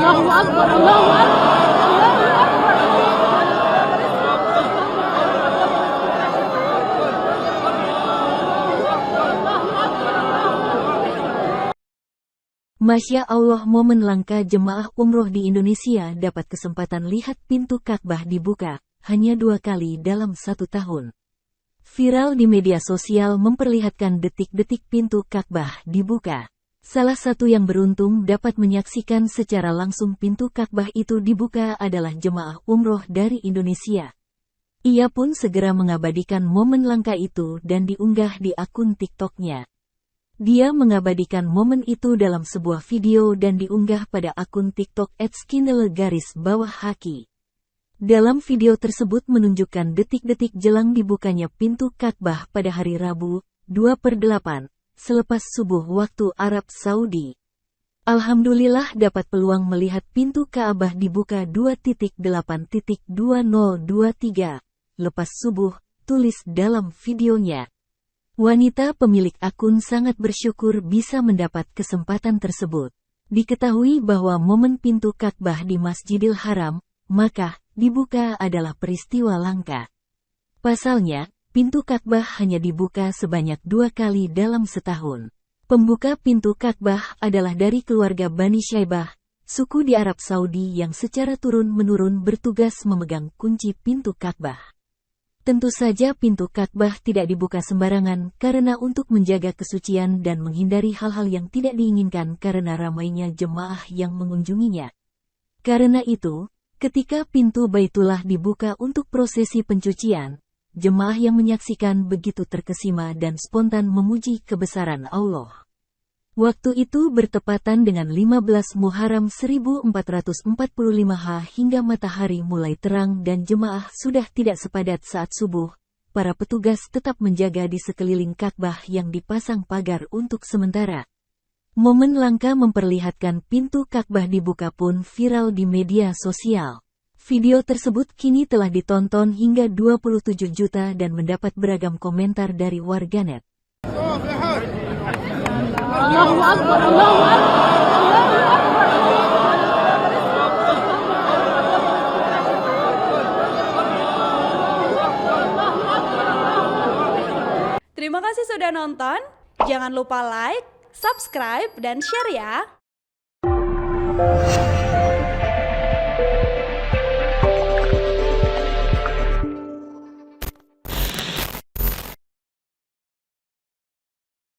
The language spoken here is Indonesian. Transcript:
Allahu Akbar, Allahu Akbar. Masya Allah, momen langka jemaah umroh di Indonesia dapat kesempatan lihat pintu Ka'bah dibuka, hanya 2 kali dalam 1 tahun. Viral di media sosial memperlihatkan detik-detik pintu Ka'bah dibuka. Salah satu yang beruntung dapat menyaksikan secara langsung pintu Ka'bah itu dibuka adalah jemaah umroh dari Indonesia. Ia pun segera mengabadikan momen langka itu dan diunggah di akun TikTok-nya. Dia mengabadikan momen itu dalam sebuah video dan diunggah pada akun TikTok @skinele_haki. Dalam video tersebut menunjukkan detik-detik jelang dibukanya pintu Ka'bah pada hari Rabu, 2/8, selepas subuh waktu Arab Saudi. Alhamdulillah dapat peluang melihat pintu Ka'bah dibuka 2.8.2023, lepas subuh, tulis dalam videonya. Wanita pemilik akun sangat bersyukur bisa mendapat kesempatan tersebut. Diketahui bahwa momen pintu Ka'bah di Masjidil Haram, Makkah, dibuka adalah peristiwa langka. Pasalnya, pintu Ka'bah hanya dibuka sebanyak 2 kali dalam setahun. Pembuka pintu Ka'bah adalah dari keluarga Bani Syaibah, suku di Arab Saudi yang secara turun-menurun bertugas memegang kunci pintu Ka'bah. Tentu saja pintu Ka'bah tidak dibuka sembarangan karena untuk menjaga kesucian dan menghindari hal-hal yang tidak diinginkan karena ramainya jemaah yang mengunjunginya. Karena itu, ketika pintu Baitullah dibuka untuk prosesi pencucian, jemaah yang menyaksikan begitu terkesima dan spontan memuji kebesaran Allah. Waktu itu bertepatan dengan 15 Muharram 1445 hingga matahari mulai terang dan jemaah sudah tidak sepadat saat subuh. Para petugas tetap menjaga di sekeliling Ka'bah yang dipasang pagar untuk sementara. Momen langka memperlihatkan pintu Ka'bah dibuka pun viral di media sosial. Video tersebut kini telah ditonton hingga 27 juta dan mendapat beragam komentar dari warganet. Allahu Akbar, Allahu Akbar. Terima kasih sudah nonton. Jangan lupa like, subscribe, dan share ya.